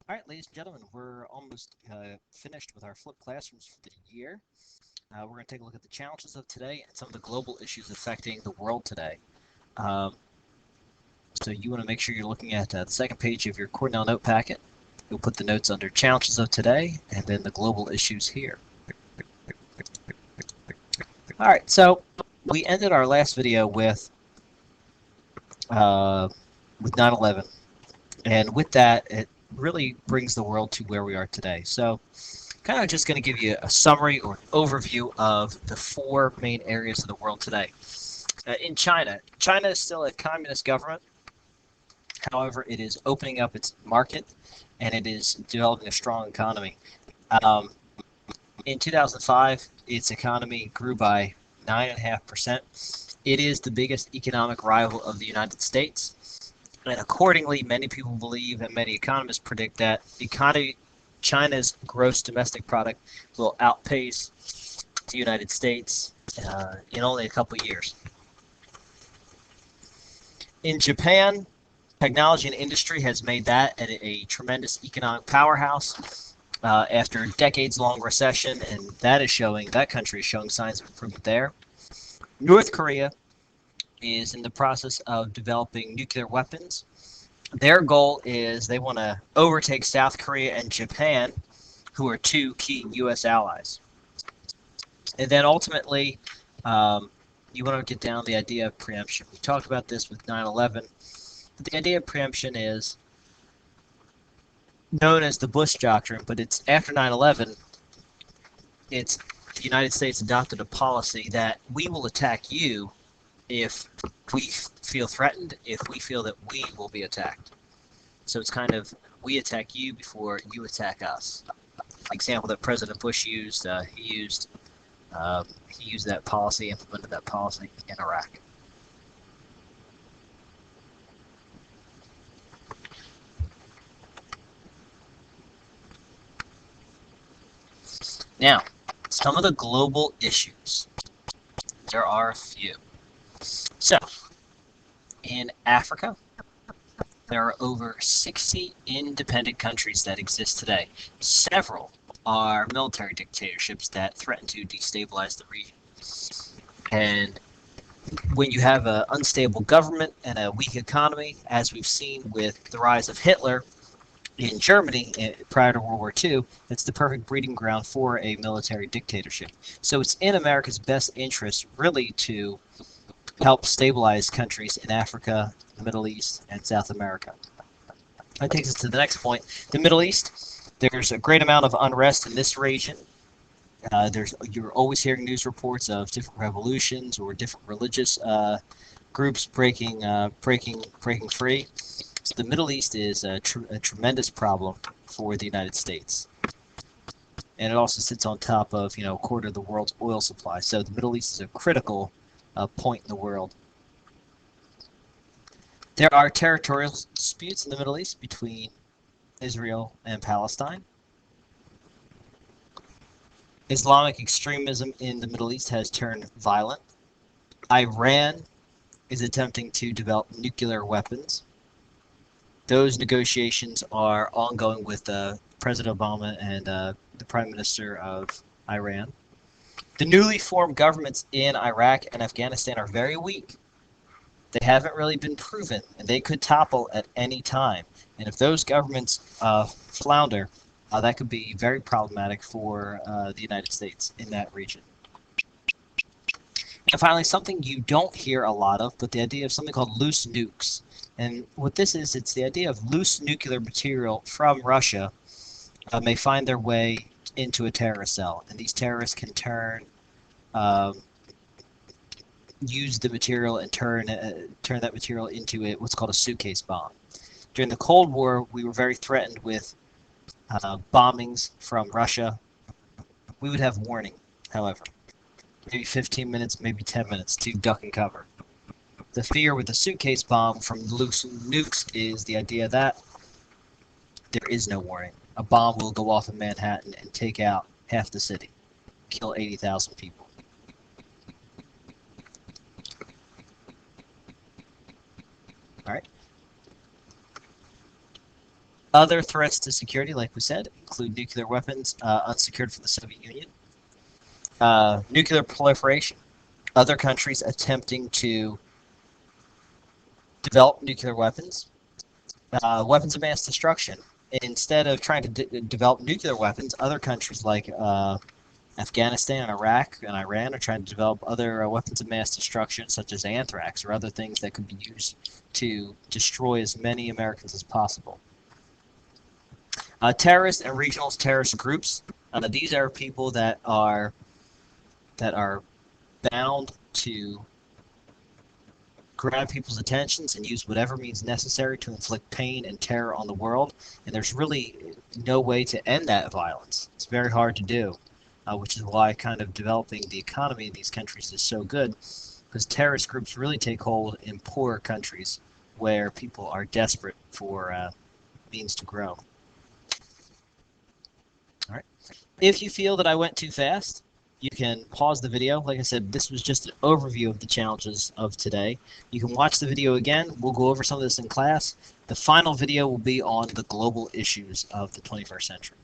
All right, ladies and gentlemen, we're almost finished with our flipped classrooms for the year. We're going to take a look at the challenges of today and some of the global issues affecting the world today. Um, so you want to make sure you're looking at the second page of your Cornell note packet. You'll put the notes under challenges of today and then the global issues here. All right, so we ended our last video with 9/11, and with that, it really brings the world to where we are today. So kind of just going to give you a summary or overview of the four main areas of the world today. In China, China is still a communist government. However, it is opening up its market and it is developing a strong economy. Um, in 2005, its economy grew by 9.5%. It is the biggest economic rival of the United States. And accordingly, many people believe and many economists predict that China's gross domestic product will outpace the United States in only a couple of years. In Japan, technology and industry has made that a tremendous economic powerhouse after decades-long recession, and that country is showing signs of improvement there. North Korea is in the process of developing nuclear weapons. Their goal is they want to overtake South Korea and Japan, who are two key U.S. allies. And then ultimately, you want to get down to the idea of preemption. We talked about this with 9/11. But the idea of preemption is known as the Bush Doctrine, but it's after 9/11, it's the United States adopted a policy that we will attack you if we feel threatened, if we feel that we will be attacked. So it's kind of we attack you before you attack us. The example that President Bush used, he used that policy, implemented that policy in Iraq. Now, some of the global issues. There are a few. So, in Africa, there are over 60 independent countries that exist today. Several are military dictatorships that threaten to destabilize the region. And when you have an unstable government and a weak economy, as we've seen with the rise of Hitler in Germany prior to World War II, it's the perfect breeding ground for a military dictatorship. So it's in America's best interest, really, to help stabilize countries in Africa, the Middle East, and South America. That takes us to the next point. The Middle East, there's a great amount of unrest in this region. You're always hearing news reports of different revolutions or different religious groups breaking free. So the Middle East is a tremendous problem for the United States, and it also sits on top of a quarter of the world's oil supply. So the Middle East is a critical point in the world. There are territorial disputes in the Middle East between Israel and Palestine. Islamic extremism in the Middle East has turned violent. Iran is attempting to develop nuclear weapons. Those negotiations are ongoing with President Obama and the Prime Minister of Iran. The newly formed governments in Iraq and Afghanistan are very weak. They haven't really been proven, and they could topple at any time. And if those governments flounder, that could be very problematic for the United States in that region. And finally, something you don't hear a lot of, but the idea of something called loose nukes. And what this is, it's the idea of loose nuclear material from Russia may find their way into a terrorist cell. And these terrorists can use the material and turn that material into what's called a suitcase bomb. During the Cold War, we were very threatened with bombings from Russia. We would have warning, however. Maybe 15 minutes, maybe 10 minutes to duck and cover. The fear with the suitcase bomb from loose nukes is the idea that there is no warning. A bomb will go off in Manhattan and take out half the city, kill 80,000 people. All right. Other threats to security, like we said, include nuclear weapons unsecured from the Soviet Union, nuclear proliferation, other countries attempting to develop nuclear weapons, weapons of mass destruction. Instead of trying to develop nuclear weapons, other countries like Afghanistan, Iraq, and Iran are trying to develop other weapons of mass destruction, such as anthrax or other things that could be used to destroy as many Americans as possible. Terrorist and regional terrorist groups. These are people that are bound to grab people's attentions and use whatever means necessary to inflict pain and terror on the world. And there's really no way to end that violence. It's very hard to do, which is why kind of developing the economy in these countries is so good, because terrorist groups really take hold in poorer countries where people are desperate for means to grow. All right. If you feel that I went too fast, you can pause the video. Like I said, this was just an overview of the challenges of today. You can watch the video again. We'll go over some of this in class. The final video will be on the global issues of the 21st century.